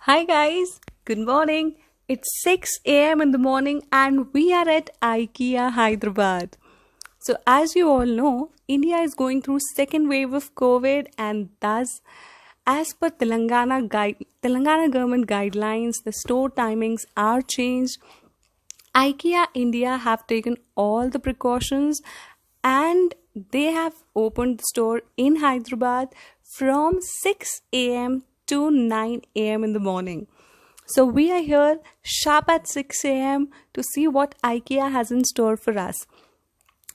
Hi guys, good morning. It's 6 a.m. in the morning and we are at IKEA Hyderabad. So as you all know, India is going through second wave of COVID and thus as per Telangana government guidelines, the store timings are changed. IKEA India have taken all the precautions and they have opened the store in Hyderabad from 6 a.m. to 9 a.m. in the morning. So we are here sharp at 6 a.m. to see what IKEA has in store for us.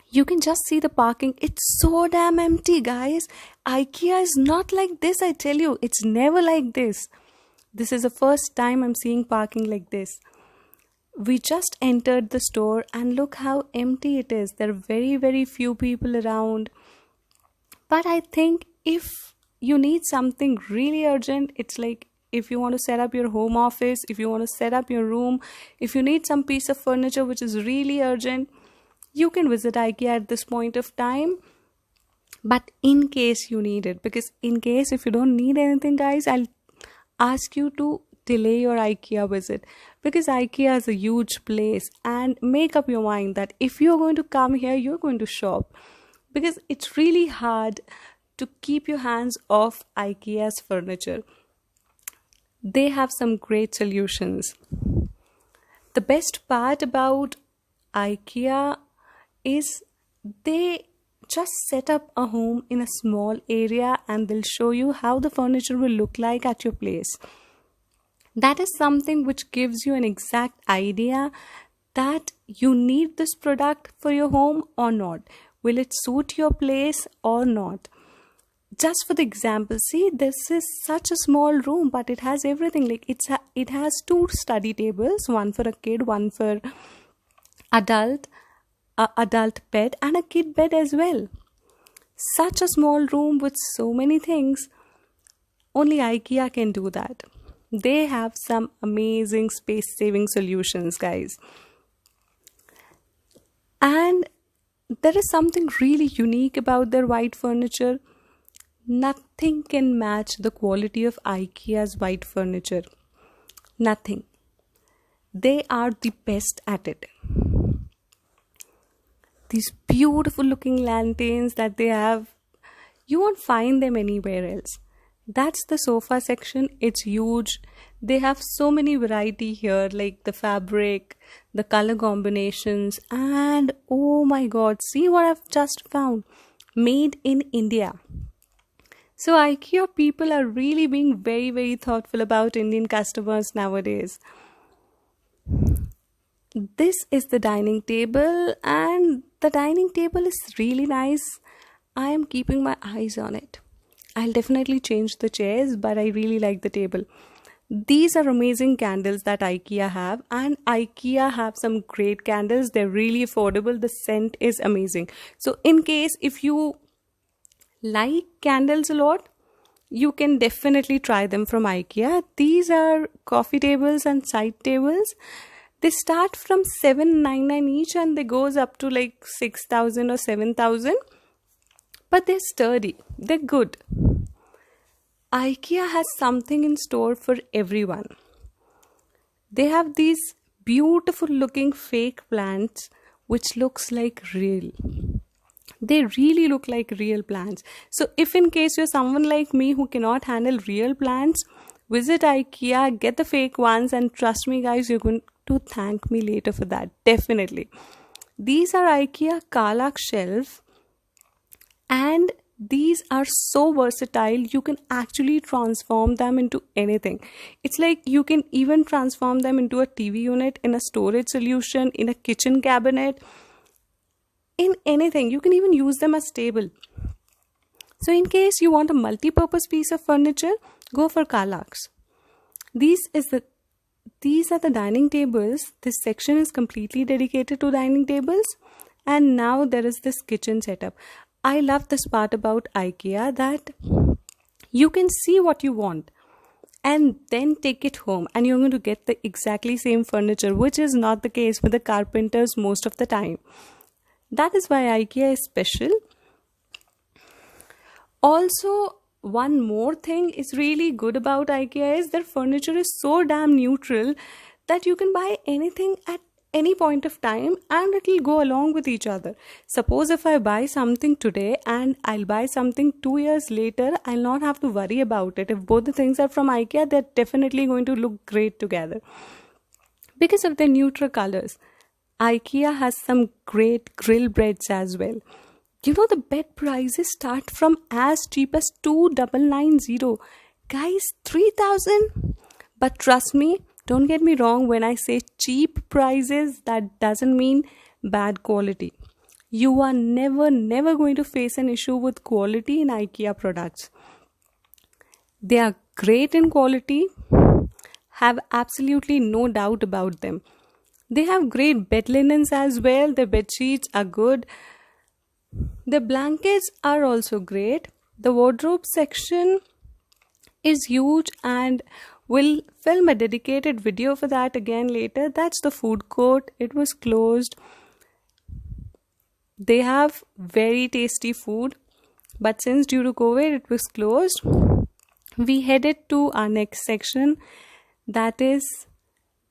You can just see the parking. It's so damn empty, guys. IKEA is not like this, I tell you. It's never like this. This is the first time I'm seeing parking like this. We just entered the store and look how empty it is. There are very, very few people around. But I think if you need something really urgent, it's like if you want to set up your home office, if you want to set up your room, if you need some piece of furniture which is really urgent, you can visit IKEA at this point of time. But in case you need it, because in case if you don't need anything, guys, I'll ask you to delay your IKEA visit, because IKEA is a huge place, and make up your mind that if you're going to come here, you're going to shop, because it's really hard to keep your hands off IKEA's furniture. They have some great solutions. The best part about IKEA is they just set up a home in a small area and they'll show you how the furniture will look like at your place. That is something which gives you an exact idea that you need this product for your home or not. Will it suit your place or not? Just for the example, see, this is such a small room, but it has everything. Like it has two study tables, one for a kid, one for adult, adult bed, and a kid bed as well. Such a small room with so many things. Only IKEA can do that. They have some amazing space-saving solutions, guys. And there is something really unique about their white furniture. Nothing can match the quality of IKEA's white furniture. Nothing. They are the best at it. These beautiful looking lanterns that they have, you won't find them anywhere else. That's the sofa section. It's huge. They have so many variety here, like the fabric, the color combinations, and oh my god, see what I've just found. Made in India. So IKEA people are really being very, very thoughtful about Indian customers nowadays. This is the dining table, and the dining table is really nice. I am keeping my eyes on it. I'll definitely change the chairs, but I really like the table. These are amazing candles that IKEA have, and IKEA have some great candles. They're really affordable. The scent is amazing. So in case if you like candles a lot, you can definitely try them from IKEA. These are coffee tables and side tables. They start from 799 each and they goes up to like 6,000 or 7,000. But they're sturdy. They're good. IKEA has something in store for everyone. They have these beautiful looking fake plants which looks like real. They really look like real plants. So if in case you're someone like me who cannot handle real plants, visit IKEA, get the fake ones, and trust me guys, you're going to thank me later for that. Definitely. These are IKEA Kallax shelf, and these are so versatile. You can actually transform them into anything. It's like you can even transform them into a TV unit, in a storage solution, in a kitchen cabinet, in anything. You can even use them as table. So in case you want a multi-purpose piece of furniture, go for Kallax. These are the dining tables. This section is completely dedicated to dining tables, and now there is this kitchen setup. I love this part about IKEA, that you can see what you want and then take it home and you're going to get the exactly same furniture, which is not the case with the carpenters most of the time. That is why IKEA is special. Also, one more thing is really good about IKEA is their furniture is so damn neutral that you can buy anything at any point of time and it will go along with each other. Suppose if I buy something today and I'll buy something 2 years later, I'll not have to worry about it. If both the things are from IKEA, they're definitely going to look great together because of their neutral colors. IKEA has some great grill breads as well. You know, the bed prices start from as cheap as 2,990. Guys, 3,000? But trust me, don't get me wrong, when I say cheap prices, that doesn't mean bad quality. You are never going to face an issue with quality in IKEA products. They are great in quality, have absolutely no doubt about them. They have great bed linens as well, their bed sheets are good. The blankets are also great. The wardrobe section is huge and we'll film a dedicated video for that again later. That's the food court. It was closed. They have very tasty food, but since due to COVID it was closed. We headed to our next section, that is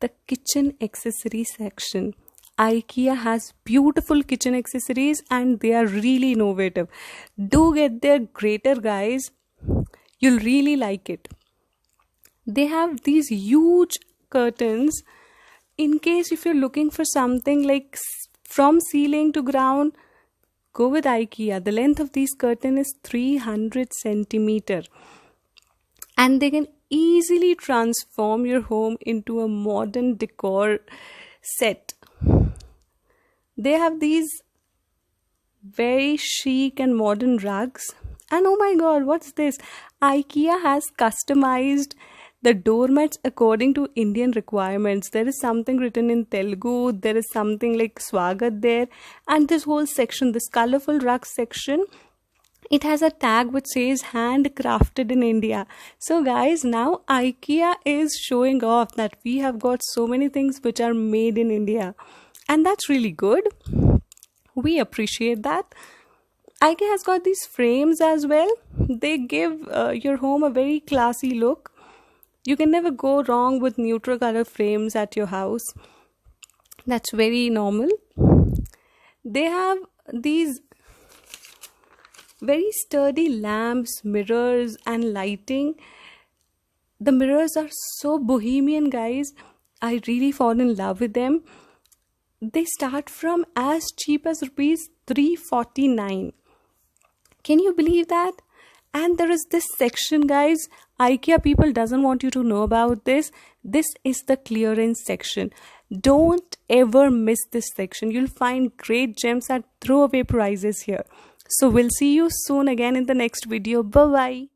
the kitchen accessory section. IKEA has beautiful kitchen accessories and they are really innovative. Do get their grater, guys. You'll really like it. They have these huge curtains in case if you're looking for something like from ceiling to ground, go with IKEA. The length of these curtain is 300 centimeter and they can easily transform your home into a modern decor set. They have these very chic and modern rugs. And oh my god, what's this? IKEA has customized the doormats according to Indian requirements. There is something written in Telugu, there is something like Swagat there, and this whole section, this colorful rug section, it has a tag which says handcrafted in India. So guys, now IKEA is showing off that we have got so many things which are made in India. And that's really good. We appreciate that. IKEA has got these frames as well. They give your home a very classy look. You can never go wrong with neutral color frames at your house. That's very normal. They have these very sturdy lamps, mirrors and lighting. The mirrors are so bohemian, guys. I really fall in love with them. They start from as cheap as rupees 349. Can you believe that? And there is this section, guys. IKEA people doesn't want you to know about this. This is the clearance section. Don't ever miss this section. You'll find great gems at throwaway prices here. So we'll see you soon again in the next video. Bye bye.